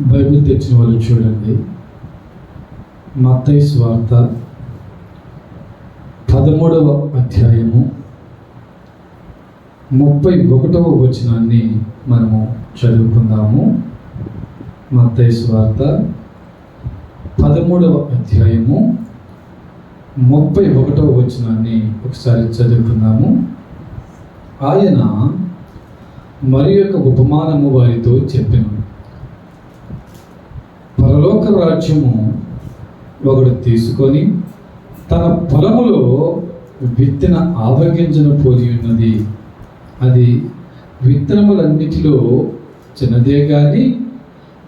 Bible తెచ్చిన వాళ్ళు చూడండి, మత్తయి సువార్త 13వ అధ్యాయము 31వ వచనాన్ని మనము చదువుకుందాము. మత్తయి సువార్త 13వ అధ్యాయము 31వ వచనాన్ని ఒకసారి చదువుకుందాము. ఆయన మరి యొక్క ఉపమానము వారితో చెప్పెను. పరలోక రాజ్యము ఒకడు తీసుకొని తన పొలములో విత్తన ఆవగింజను పోలి ఉన్నది. అది విత్తనములన్నిటిలో చిన్నదే కానీ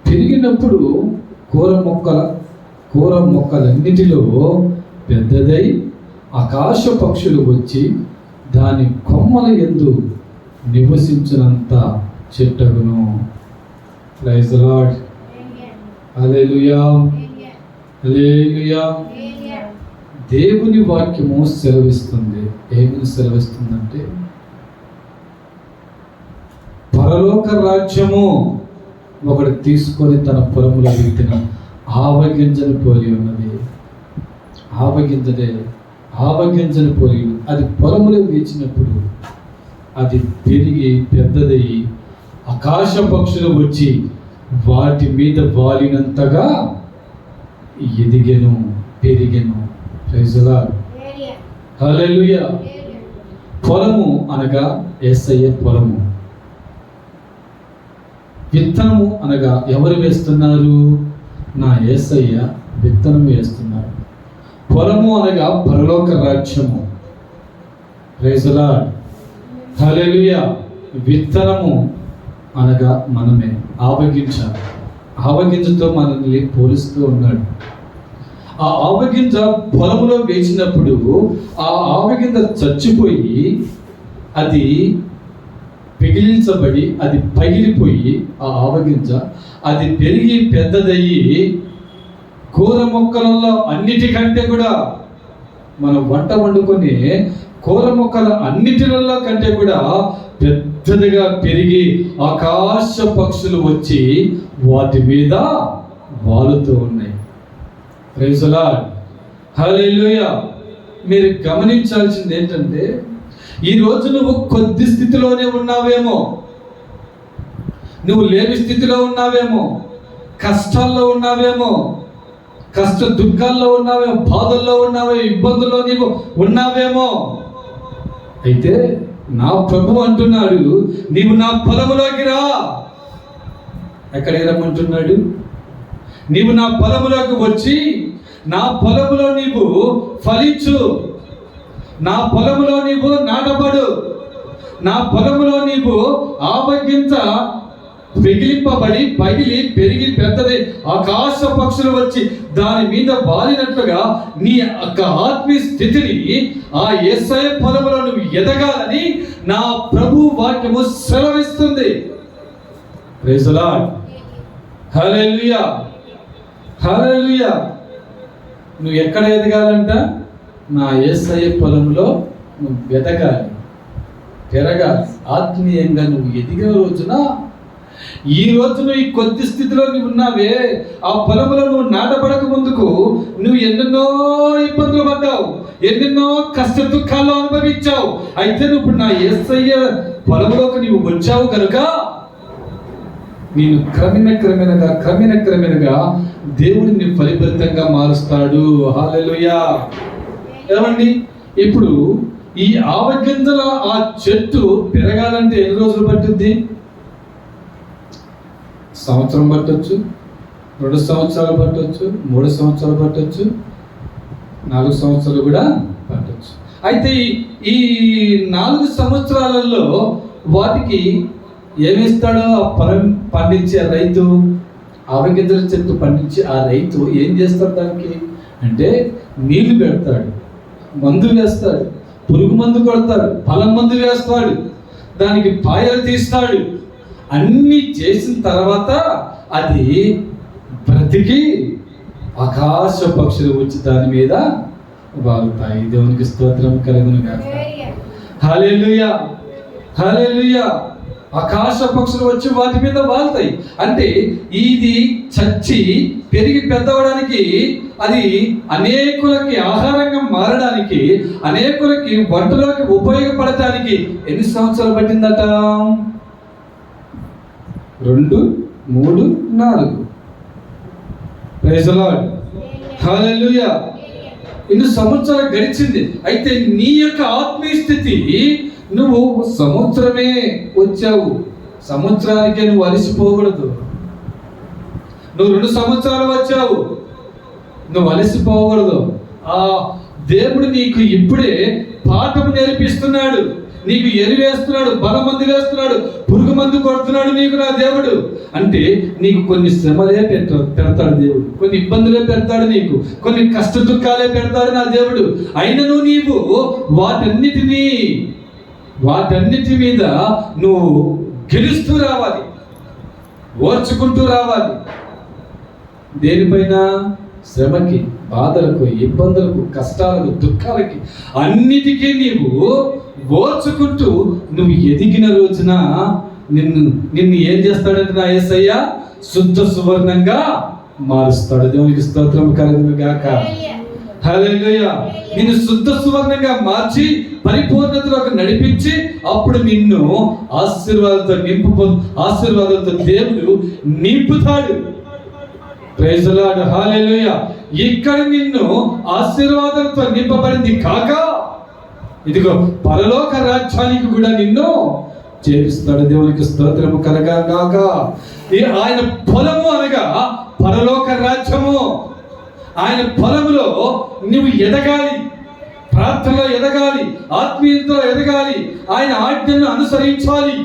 పెరిగినప్పుడు కూర మొక్కలన్నిటిలో పెద్దదై ఆకాశ పక్షులు వచ్చి దాని కొమ్మల యందు నివసించినంత చెట్టగును. Praise the lord. Hallelujah, hallelujah. దేవుని వాక్యము సెలవిస్తుంది. ఏమని సెలవిస్తుందంటే, పరలోక రాజ్యము ఒకడు తీసుకొని తన పొలములో విత్తిన ఆవగింజను పోలి ఉన్నది. ఆవగింజను పోలి అది పొలములో వేచినప్పుడు అది పెరిగి పెద్దదయ్యి ఆకాశ పక్షులు వచ్చి వాటి మీద వాలినంతగా ఎదిగెను, పెరిగెను. Praise the lord. హల్లెలూయా. పొలము అనగా యేసయ్య పొలము. విత్తనము అనగా ఎవరు వేస్తున్నారు? నా యేసయ్య విత్తనం వేస్తున్నారు. పొలము అనగా పరలోక రాజ్యము. Praise the lord. హల్లెలూయా. విత్తనము అనగా మనమే. ఆవగింజతో మనల్ని పోలిస్తూ ఉన్నాడు. ఆ ఆవగింజ పొలములో వేసినప్పుడు ఆ ఆవగింజ చచ్చిపోయి అది పిగిలించబడి అది పగిలిపోయి ఆ ఆవగింజ అది పెరిగి పెద్దదయ్యి కూర మొక్కలలో అన్నిటికంటే కూడా మనం వంట వండుకొని కూర మొక్కల అన్నిటిలలో కంటే కూడా పెద్దదిగా పెరిగి ఆకాశ పక్షులు వచ్చి వాటి మీద వాలుతూ ఉన్నాయి. Praise the lord. హల్లెలూయా. మీరు గమనించాల్సింది ఏంటంటే, ఈరోజు నువ్వు కొద్ది స్థితిలోనే ఉన్నావేమో, నువ్వు లేని స్థితిలో ఉన్నావేమో, కష్టాల్లో ఉన్నావేమో, కష్ట దుఃఖాల్లో ఉన్నావేమో, బాధల్లో ఉన్నావేమో, ఇబ్బందుల్లో నీవు ఉన్నావేమో. అయితే నా ప్రభు అంటున్నాడు, నీవు నా పొలములోకి రా. ఎక్కడికి రమ్మంటున్నాడు? నీవు నా పొలములోకి వచ్చి నా పొలములో నీవు ఫలించు, నా పొలములో నీవు నాటబడు, నా పొలములో నీవు ఆవగింజ పిగిలింపబడి పగిలి పెరిగి పెద్దది ఆకాశ పక్షులు వచ్చి దాని మీద వాలినట్లుగా నీ యొక్క ఆత్మీయ స్థితిని ఆ యేసయ్య పొలములో నువ్వు ఎదగాలని నా ప్రభు వాక్యము సెలవిస్తుంది. Praise the lord. Hallelujah, hallelujah. నువ్వు ఎక్కడ ఎదగాలంట? నా యేసయ్య పొలంలో నువ్వు ఎదగాలి, పెరగాలి. ఆత్మీయంగా నువ్వు ఎదిగిన రోజున, ఈ రోజు నువ్వు ఈ కొద్ది స్థితిలో నువ్వు ఉన్నావే, ఆ పొలంలో నువ్వు నాటబడక ముందుకు నువ్వు ఎన్నెన్నో ఇబ్బందులు పడ్డావు, ఎన్నెన్నో కష్ట దుఃఖాలు అనుభవించావు. అయితే నువ్వు ఇప్పుడు నా యేసయ్య పొలంలోకి నువ్వు వచ్చావు కనుక నేను క్రమేణగా దేవుడిని ఫలితంగా మారుస్తాడు. హల్లెలూయా. ఏమండి, ఇప్పుడు ఈ ఆవగింజల ఆ చెట్టు పెరగాలంటే ఎన్ని రోజులు పట్టుద్ది? సంవత్సరం పట్టొచ్చు, 2 సంవత్సరాలు పట్టొచ్చు, 3 సంవత్సరాలు పట్టొచ్చు, 4 సంవత్సరాలు కూడా పట్టొచ్చు. అయితే ఈ 4 సంవత్సరాలలో వాటికి ఏమిస్తాడో ఆ పొలం పండించే రైతు, ఆవగింజల చెట్టు పండించి ఆ రైతు ఏం చేస్తాడు? దానికి అంటే నీళ్లు పెడతాడు, మందు వేస్తాడు, పురుగు మందు కొడతాడు, పొలం మందు వేస్తాడు, దానికి పాయలు తీస్తాడు. అన్నీ చేసిన తర్వాత అది బ్రతికి ఆకాశ పక్షులు వచ్చి దాని మీద వాలుతాయి. దేవునికి స్తోత్రం కలుగును గాక. హల్లెలూయా, హల్లెలూయా. ఆకాశ పక్షులు వచ్చి వాటి మీద వాళ్తాయి. అంటే ఇది చచ్చి పెరిగి పెద్దవడానికి, అది అనేకులకి ఆహారంగా మారడానికి, అనేకులకి వంటలోకి ఉపయోగపడటానికి ఎన్ని సంవత్సరాలు పట్టిందట? 2, 3, 4. Praise the lord. హల్లెలూయా. ఇన్ని సంవత్సరాలు గడిచింది. అయితే నీ యొక్క ఆత్మీయ స్థితి, నువ్వు సంవత్సరమే వచ్చావు, సంవత్సరానికే నువ్వు అలసిపోకూడదు. నువ్వు 2 సంవత్సరాలు వచ్చావు, నువ్వు అలసిపోకూడదు. ఆ దేవుడు నీకు ఇప్పుడే పాఠం నేర్పిస్తున్నాడు, నీకు ఎరివేస్తున్నాడు, బలమందు వేస్తున్నాడు, పురుగు మందు కొడుతున్నాడు నీకు నా దేవుడు. అంటే నీకు కొన్ని శ్రమలే పెడతాడు దేవుడు, కొన్ని ఇబ్బందులే పెడతాడు, నీకు కొన్ని కష్ట దుఃఖాలే పెడతాడు నా దేవుడు. అయినను నీవు వాటన్నిటి మీద నువ్వు గెలుస్తూ రావాలి, ఓర్చుకుంటూ రావాలి. దేనిపైన? శ్రమకి, బాధలకు, ఇబ్బందులకు, కష్టాలకు, దుఃఖాలకి, అన్నిటికీ నీవు ఓర్చుకుంటూ నువ్వు ఎదిగిన రోజున నిన్ను ఏం చేస్తాడంటే నా యేసయ్య శుద్ధ సువర్ణంగా మారుస్తాడు. దేవునికి స్తోత్రం కలుగును గాక. హల్లెలూయా. నిన్ను శుద్ధ సువర్ణంగా మార్చి పరిపూర్ణతలోకి నడిపించి అప్పుడు నిన్ను ఆశీర్వాదాలతో దేవుడు నింపుతాడు. Praise the lord. హల్లెలూయా. ఇక్కడ నిన్ను ఆశీర్వాదాలతో నింపబడింది కాక, ఇదిగో పరలోక రాజ్యానికి కూడా నిన్ను చేరుస్తాడు. దేవునికి స్తోత్రము కలగాక. ఆయన పొలము అనగా పరలోక రాజ్యము. ఆయన పొలములో నువ్వు ఎదగాలి, ప్రార్థనలో ఎదగాలి, ఆత్మీయతలో ఎదగాలి, ఆయన ఆజ్ఞను అనుసరించాలి.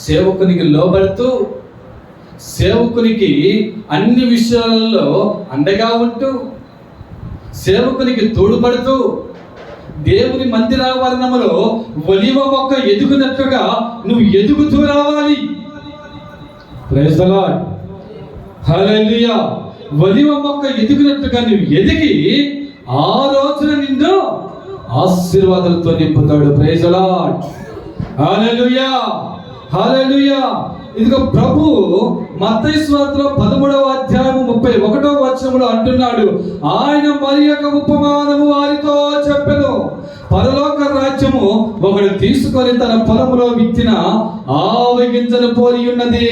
సేవకునికి లోబడుతూ, సేవకునికి అన్ని విషయాలలో అండగా ఉంటూ, సేవకునికి తోడుపడుతూ, దేవుని మందిరావరణములో ఒలివ మొక్క ఎదుగునట్లుగా నువ్వు ఎదుగుతూ రావాలి. Praise the lord. హల్లెలూయా. ఒలివ మొక్క ఎదుగునట్లుగా నువ్వు ఎదిగి ఆ రోజున నిన్ను ఆశీర్వాదాలతో నింపుతాడు. Praise the lord. Hallelujah. Hallelujah. ఇదిగో ప్రభు మత్తయి సువార్తలో 13వ అధ్యాయము 31వ వచనములో అంటున్నాడు, ఆయన మరి యొక్క ఉపమానము వారితో చెప్పెను. పరలోక రాజ్యము ఒకడు తీసుకొని తన పొలములో విత్తిన ఆవ గింజను పోలి ఉన్నది.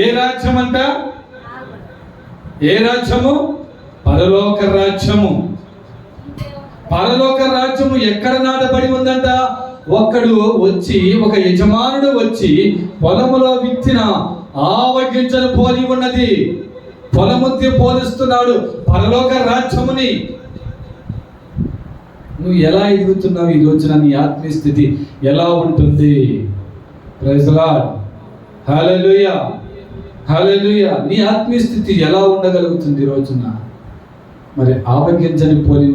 ఏ రాజ్యం అంట? ఏ రాజ్యము? పరలోక రాజ్యము. పరలోక రాజ్యము ఎక్కడ నాటబడి ఉందంట? ఒక యజమానుడు వచ్చి పొలములో విత్తిన ఆవ గింజను పోలి ఉన్నది. పొలముద్ది పోలిస్తున్నాడు పరలోక రాజ్యముని. నువ్వు ఎలా ఎదుగుతున్నావు ఈ రోజున? నీ ఆత్మీయ స్థితి ఎలా ఉంటుంది? Praise the lord. Hallelujah. Hallelujah. నీ ఆత్మీయ స్థితి ఎలా ఉండగలుగుతుంది ఈ రోజున? మరి ఆవ గింజని పోలి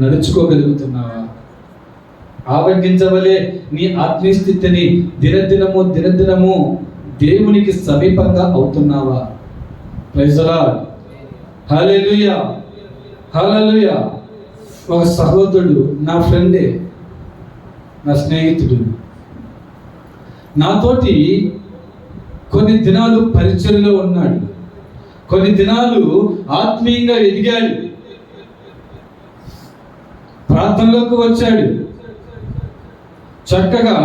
నడుచుకోగలుగుతున్నావా? ఆవగించవలే నీ ఆత్మీయ స్థితిని దినదినము దేవునికి సమీపంగా అవుతున్నావా? Praise the lord. Hallelujah. Hallelujah. ఒక సహోదరుడు, నా ఫ్రెండే, నా స్నేహితుడు, నాతోటి కొన్ని దినాలు పరిచయంలో ఉన్నాడు, కొన్ని దినాలు ఆత్మీయంగా ఎదిగాడు, ప్రార్థనలోకి వచ్చాడు. చక్కగా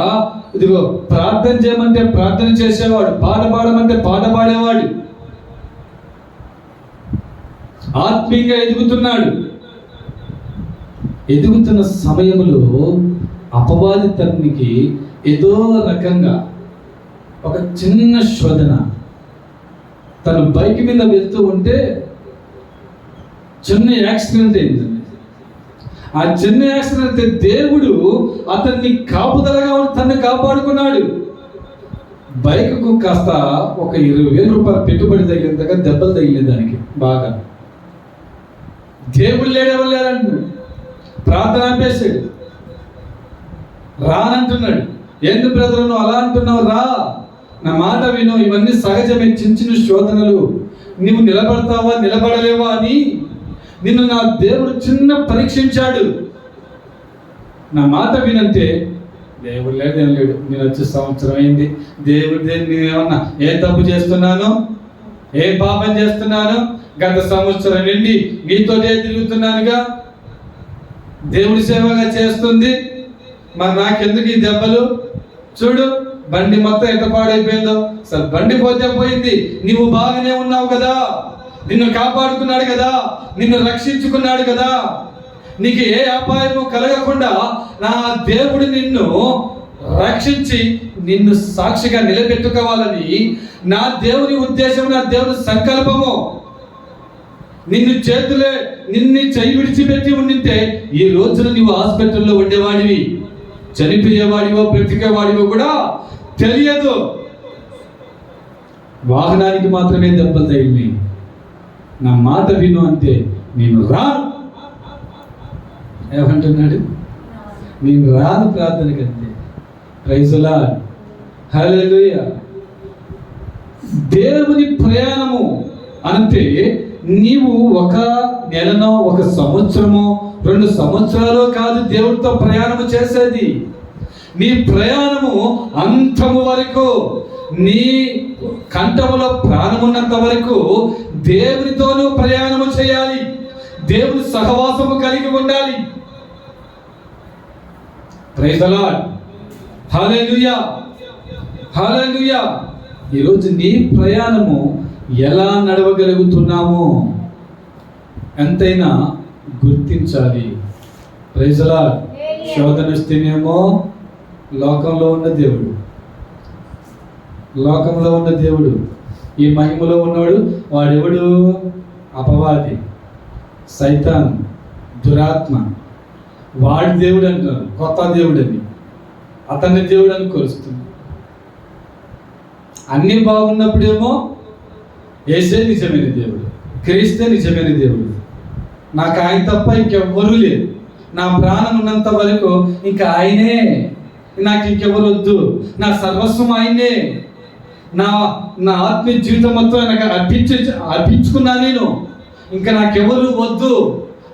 ఇదిగో ప్రార్థన చేయమంటే ప్రార్థన చేసేవాడు, పాట పాడమంటే పాట పాడేవాడు, ఆత్మీయంగా ఎదుగుతున్నాడు. ఎదుగుతున్న సమయంలో అపవాది తనకి ఏదో రకంగా ఒక చిన్న శోధన, తను బైక్ మీద వెళ్తూ ఉంటే చిన్న యాక్సిడెంట్ అయిందండి. ఆ చిన్న యాక్సిడెంట్ దేవుడు అతన్ని కాపుదలగా తనని కాపాడుకున్నాడు. బైక్కు కాస్త ఒక 20,000 రూపాయలు పెట్టుబడి తగిలిందగా దెబ్బలు తగిలింది దానికి బాగా. దేవుడు లేడంటున్నాడు, ప్రార్థన ఆపేశాడు, రానంటున్నాడు. ఎందుకు బ్రదర్ నువ్వు అలా అంటున్నావు? రా, నా మాట విను, ఇవన్నీ సహజమే, చిన్న శోధనలు. నువ్వు నిలబడతావా నిలబడలేవా అని నిన్ను నా దేవుడు చిన్న పరీక్షించాడు. నా మాట వినంటే దేవుడు లేడు, ఏం లేడు. నేను వచ్చే సంవత్సరం అయింది, దేవుడి నేనేమన్నా ఏం తప్పు చేస్తున్నాను, ఏం పాపం చేస్తున్నాను? గత సంవత్సరం నుండి మీతోనే తిరుగుతున్నానుగా, దేవుడి సేవగా చేస్తుంది. మరి నాకెందుకు ఈ దెబ్బలు? చూడు బండి మొత్తం ఎంత పాడైపోయిందో. అసలు బండి పోతే పోయింది, నీవు బాగానే ఉన్నావు కదా, నిన్ను కాపాడుకున్నాడు కదా, నిన్ను రక్షించుకున్నాడు కదా, నీకు ఏ అపాయము కలగకుండా నా దేవుడు నిన్ను రక్షించి నిన్ను సాక్షిగా నిలబెట్టుకోవాలని నా దేవుని ఉద్దేశం, నా దేవుని సంకల్పము. నిన్ను చెయ్యి విడిచిపెట్టి ఉండింటే ఈ రోజున నీవు హాస్పిటల్లో ఉండేవాడివి, చనిపోయేవాడివో బ్రతికేవాడివో కూడా తెలియదు. వాహనానికి మాత్రమే దెబ్బలు తగిలినాయి. నా మాట విను అంటే నేను రాను. ఏమంటున్నాడు? నేను రాను ప్రార్థనకి అంతే. ప్రైజ్ ది లార్డ్, హల్లెలూయా. దేవుని ప్రయాణము అంటే నీవు ఒక నెలనో, ఒక సంవత్సరమో, 2 సంవత్సరాలు కాదు దేవుడితో ప్రయాణము చేసేది. నీ ప్రయాణము అంతము వరకు, నీ కంఠములో ప్రాణమున్నంత వరకు దేవునితోనూ ప్రయాణము చేయాలి, దేవుని సహవాసము కలిగి ఉండాలి. Praise the lord, hallelujah, hallelujah. ఈరోజు నీ ప్రయాణము ఎలా నడవగలుగుతున్నామో ఎంతైనా గుర్తించాలి. Praise the Lord. శోధన వస్తేనేమో లోకంలో ఉన్న దేవుడు, లోకంలో ఉన్న దేవుడు, ఈ మహిమలో ఉన్నవాడు వాడెవడు? అపవాది, సైతాన్, దురాత్మ. వాడి దేవుడు అంటారు, కొత్త దేవుడు అని, అతన్ని దేవుడు అని కొలుస్తుంది. అన్నీ బాగున్నప్పుడేమో యేసే నిజమైన దేవుడు, క్రీస్తే నిజమైన దేవుడు, నాకు ఆయన తప్ప ఇంకెవ్వరూ లేదు, నా ప్రాణం ఉన్నంత వరకు ఇంకా ఆయనే, నాకు ఇంకెవరు వద్దు, నా సర్వస్వం ఆయనే, నా ఆత్మీయ జీవితం మొత్తం ఆయనకు అర్పించుకున్నా నేను, ఇంకా నాకెవరు వద్దు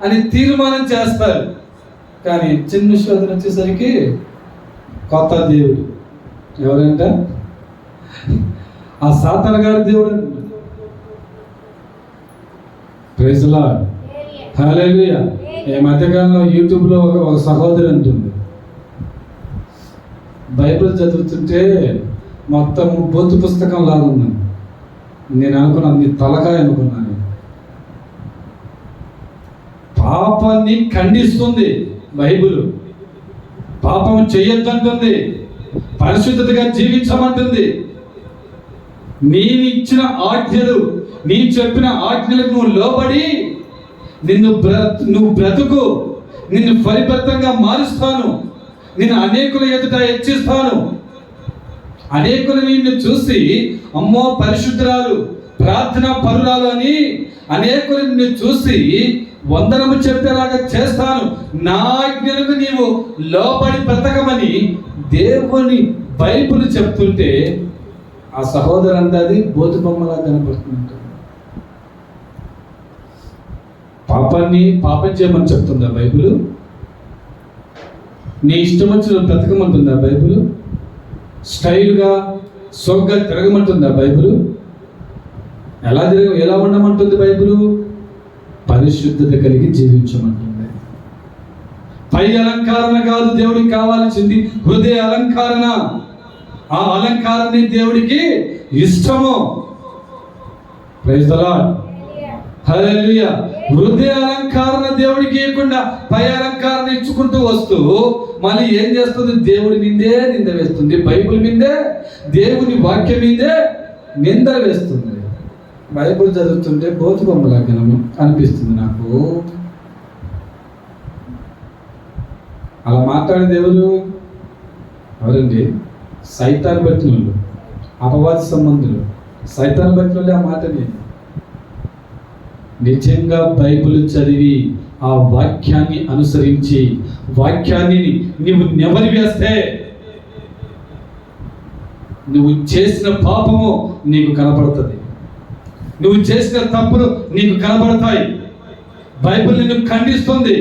అని తీర్మానం చేస్తారు. కానీ చిన్న శోధన వచ్చేసరికి కొత్త దేవుడు. ఎవరంట? ఆ సాతాను గారి దేవుడు. ప్రైజ్ ది లార్డ్, హల్లెలూయా. ఈ మధ్యకాలంలో యూట్యూబ్లో ఒక సహోదరి అంటుంది, బైబిల్ చదువుతుంటే మొత్తం బొత్తు పుస్తకం లాగా ఉందని. నేను అనుకున్నాను, నీ తలకాయ అనుకున్నాను. పాపాన్ని ఖండిస్తుంది బైబిల్, పాపం చెయ్యొద్దంటుంది, పరిశుద్ధతగా జీవించమంటుంది. నేను ఇచ్చిన ఆజ్ఞలు, నీ చెప్పిన ఆజ్ఞలకు నువ్వు లోబడి నువ్వు బ్రతుకు, నిన్ను పరిపక్వంగా మారుస్తాను, నిన్ను అనేకుల ఎదుట హెచ్చిస్తాను. అనేకులు నిన్ను చూసి అమ్మో పరిశుద్ధురాలు, ప్రార్థన పరురాలు అని అనేకులు నిన్ను చూసి వందనము చెప్పేలాగా చేస్తాను. నా ఆజ్ఞలకు నీవు లోబడి బ్రతకమని దేవుని బైబిల్ చెప్తుంటే ఆ సహోదరు అంతా అది బోధు బొమ్మలా కనపడుతుంటుంది. పాపం చేయమని చెప్తుందా బైబిల్? నీ ఇష్టం వచ్చిన బ్రతకమంటుందా బైబిల్? స్టైల్గా సోగ్గా తిరగమంటుందా బైబిల్? ఎలా ఉండమంటుంది బైబిల్? పరిశుద్ధత కలిగి జీవించమంటుంది. పై అలంకరణ కాదు దేవుడికి కావాల్సింది, హృదయ అలంకరణ. ఆ అలంకారాన్ని దేవుడికి ఇష్టము. ప్రైజ్ ది లార్డ్, హల్లెలూయా. హృదయ అలంకరణ దేవుడికి ఇవ్వకుండా పై అలంకరణ ఇచ్చుకుంటూ వస్తూ మళ్ళీ ఏం చేస్తుంది? దేవుడి మీదే నింద వేస్తుంది, బైబిల్ మీదే, దేవుని వాక్యం మీదే నింద వేస్తుంది. బైబిల్ చదువుతుంటే బోతు బొమ్మలాగా అనిపిస్తుంది నాకు. అలా మాట్లాడేది ఎవరండి? సైతాన్ బట్టిన వాళ్ళు, అపవాది సంబంధులు, సైతాన్ బట్టిన వాళ్ళే ఆ మాటని. నిజంగా బైబిల్ చదివి ఆ వాక్యాన్ని అనుసరించి వాక్యాన్ని నువ్వు నెవరి వేస్తే నువ్వు చేసిన పాపము నీకు కనపడుతుంది, నువ్వు చేసిన తప్పులు నీకు కనబడతాయి. బైబిల్ నిన్ను ఖండిస్తుంది.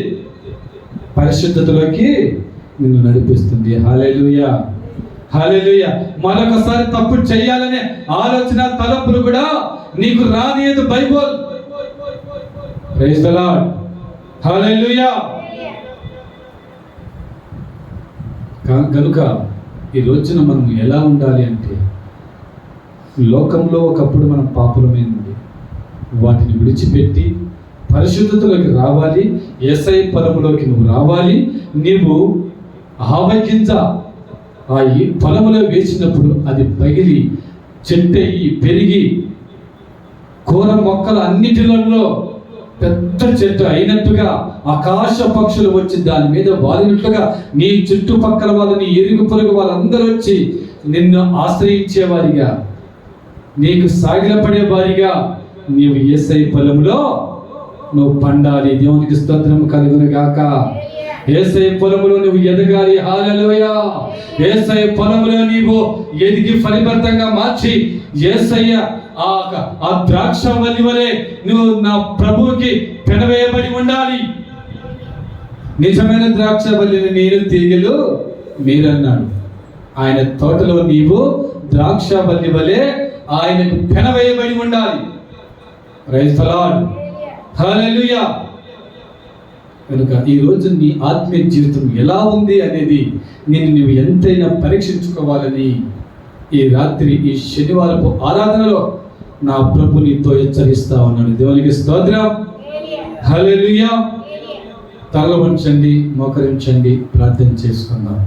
పరిశుద్ధతలోకి నిన్ను నడిపిస్తుంది. హల్లెలూయా, హల్లెలూయా. మరొకసారి తప్పు చేయాలనే ఆలోచన, తలంపులు కూడా నీకు రానియదు బైబుల్. ప్రైజ్ ది లార్డ్, హల్లెలూయా. కనుక ఈ రోజున మనం ఎలా ఉండాలి అంటే, లోకంలో ఒకప్పుడు మనం పాపులమైంది, వాటిని విడిచిపెట్టి పరిశుద్ధతలోకి రావాలి. యేసయ్య పొలములోకి నువ్వు రావాలి. నీవు ఆవగింజ ఆ పొలములో వేసినప్పుడు అది పగిలి చెట్టయి పెరిగి కూర మొక్కలు అన్నిటిలో పెద్ద చెట్టు అయినట్టుగా ఆకాశ పక్షులు వచ్చి దాని మీద వాలినట్లుగా నీ చుట్టుపక్కల వాళ్ళు, నీ ఇరుగు పొరుగు వాళ్ళందరూ వచ్చి నిన్ను ఆశ్రయించేవారిగా, నీకు సాగిలపడే వారిగా నీవు యేసయ్య పొలములో నువ్వు పండాలి. దేవునికి స్తోత్రం కలుగును గాక. యేసయ్య పొలములో నువ్వు ఎదగాలి. హల్లెలూయా. యేసయ్య పొలములో నీవు ఎదిగి ఫలిభరితంగా మార్చి యేసయ్య ఆ ద్రాక్ష వల్లి వలె నువ్వు నా ప్రభువుకి పెనవేయబడి ఉండాలి. నిజమైన ద్రాక్ష వల్లిని నేను, తీగలు మీరన్నాడు. ఆయన తోటలో నీవు ద్రాక్ష వల్లి వలె ఆయనకు పెనవేయబడి ఉండాలి. ప్రైజ్ ది లార్డ్, హల్లెలూయా. కనుక ఈ రోజు నీ ఆత్మీయ జీవితం ఎలా ఉంది అనేది నువ్వు ఎంతైనా పరీక్షించుకోవాలని ఈ రాత్రి, ఈ శనివారపు ఆరాధనలో నా ప్రభు నీతో హెచ్చరిస్తా ఉన్నాడు. దేవునికి స్తోత్రం, హల్లెలూయా. తల వంచండి, మోకరించండి, ప్రార్థన చేసుకుందాం.